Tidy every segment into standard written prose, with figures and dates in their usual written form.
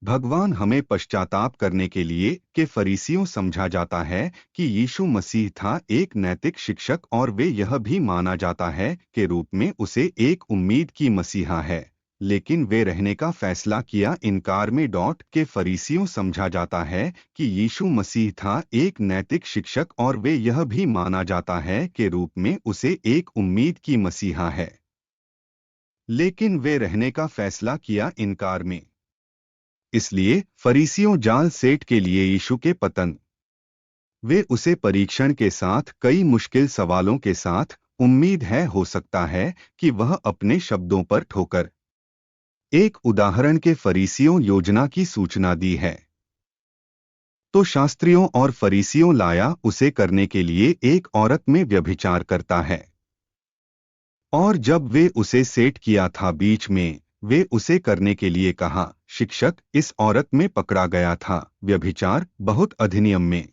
भगवान हमें पश्चाताप करने के लिए के फरीसियों समझा जाता है कि यीशु मसीह था एक नैतिक शिक्षक और वे यह भी माना जाता है के रूप में उसे एक उम्मीद की मसीहा है, लेकिन वे रहने का फैसला किया इनकार में के फरीसियों समझा जाता है कि यीशु मसीह था एक नैतिक शिक्षक और वे यह भी माना जाता है के रूप में उसे एक उम्मीद की मसीहा है, लेकिन वे रहने का फैसला किया इनकार में। इसलिए फरीसियों जाल सेट के लिए यीशु के पतन। वे उसे परीक्षण के साथ कई मुश्किल सवालों के साथ उम्मीद है हो सकता है कि वह अपने शब्दों पर ठोकर एक उदाहरण के फरीसियों योजना की सूचना दी है। तो शास्त्रियों और फरीसियों लाया उसे करने के लिए एक औरत में व्यभिचार करता है। और जब वे उसे सेट किया था बीच में, वे उसे करने के लिए कहा, शिक्षक, इस औरत में पकड़ा गया था व्यभिचार बहुत अधिनियम में।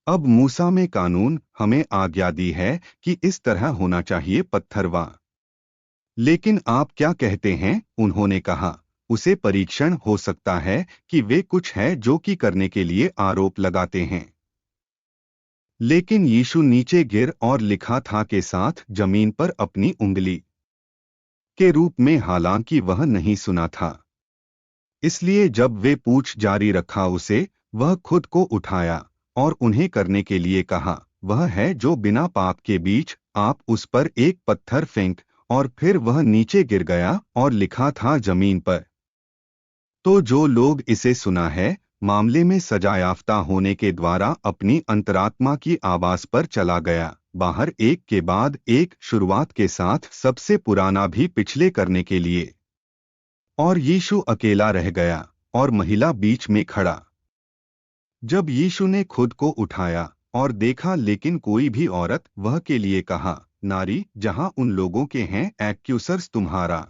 अब मूसा में कानून हमें आज्ञा दी है कि इस तरह होना चाहिए पत्थरवा। लेकिन आप क्या कहते हैं? उन्होंने कहा, उसे परीक्षण हो सकता है कि वे कुछ है जो कि करने के लिए आरोप लगाते हैं। लेकिन यीशु नीचे गिर और लिखा था के साथ जमीन पर अपनी उंगली के रूप में, हालांकि वह नहीं सुना था। इसलिए जब वे पूछ जारी रखा उसे, वह खुद को उठाया और उन्हें करने के लिए कहा, वह है जो बिना पाप के बीच आप उस पर एक पत्थर फेंक, और फिर वह नीचे गिर गया और लिखा था जमीन पर। तो जो लोग इसे सुना है, मामले में सजायाफ्ता होने के द्वारा अपनी अंतरात्मा की आवाज पर चला गया, बाहर एक के बाद एक, शुरुआत के साथ सबसे पुराना भी पिछले करने के लिए। और यीशु अकेला रह गया और महिला बीच में खड़ा। जब यीशु ने खुद को उठाया और देखा लेकिन कोई भी औरत वह के लिए कहा, नारी, जहां उन लोगों के हैं एक्यूसर्स तुम्हारा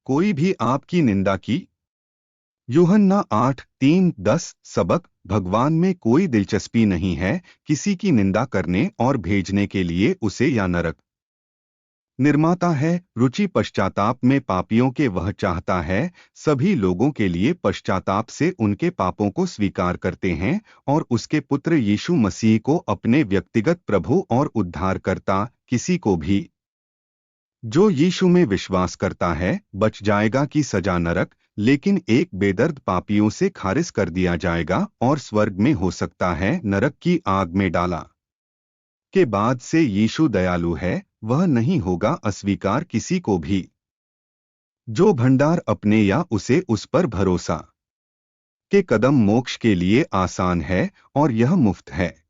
कोई भी आपकी निंदा की? यूहन्ना 8:3-10 सबक। भगवान में कोई दिलचस्पी नहीं है किसी की निंदा करने और भेजने के लिए उसे या नरक। निर्माता है रुचि पश्चाताप में पापियों के, वह चाहता है सभी लोगों के लिए पश्चाताप से उनके पापों को स्वीकार करते हैं और उसके पुत्र यीशु मसीह को अपने व्यक्तिगत प्रभु और उद्धारकर्ता, किसी को भी जो यीशु में विश्वास करता है बच जाएगा की सजा नरक, लेकिन एक बेदर्द पापियों से खारिज कर दिया जाएगा और स्वर्ग में हो सकता है नरक की आग में डाला के बाद से यीशु दयालु है, वह नहीं होगा अस्वीकार किसी को भी जो भंडार अपने या उसे उस पर भरोसा के कदम मोक्ष के लिए आसान है और यह मुफ्त है।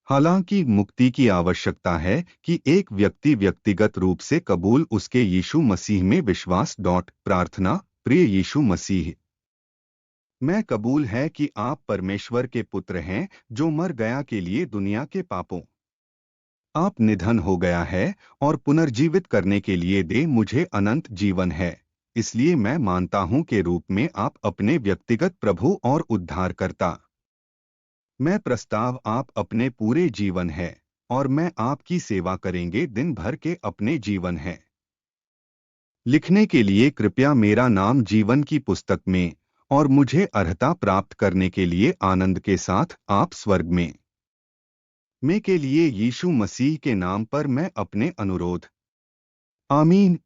हालांकि मुक्ति की आवश्यकता है कि एक व्यक्ति व्यक्तिगत रूप से कबूल उसके यीशु मसीह में विश्वास। प्रार्थना। प्रिय यीशु मसीह, मैं कबूल है कि आप परमेश्वर के पुत्र हैं जो मर गया के लिए दुनिया के पापों। आप निधन हो गया है और पुनर्जीवित करने के लिए दे मुझे अनंत जीवन है, इसलिए मैं मानता हूं के रूप में आप अपने व्यक्तिगत प्रभु और उद्धारकर्ता। मैं प्रस्ताव आप अपने पूरे जीवन है और मैं आपकी सेवा करेंगे दिन भर के अपने जीवन है। लिखने के लिए कृपया मेरा नाम जीवन की पुस्तक में और मुझे अर्हता प्राप्त करने के लिए आनंद के साथ आप स्वर्ग में के लिए यीशु मसीह के नाम पर मैं अपने अनुरोध। आमीन।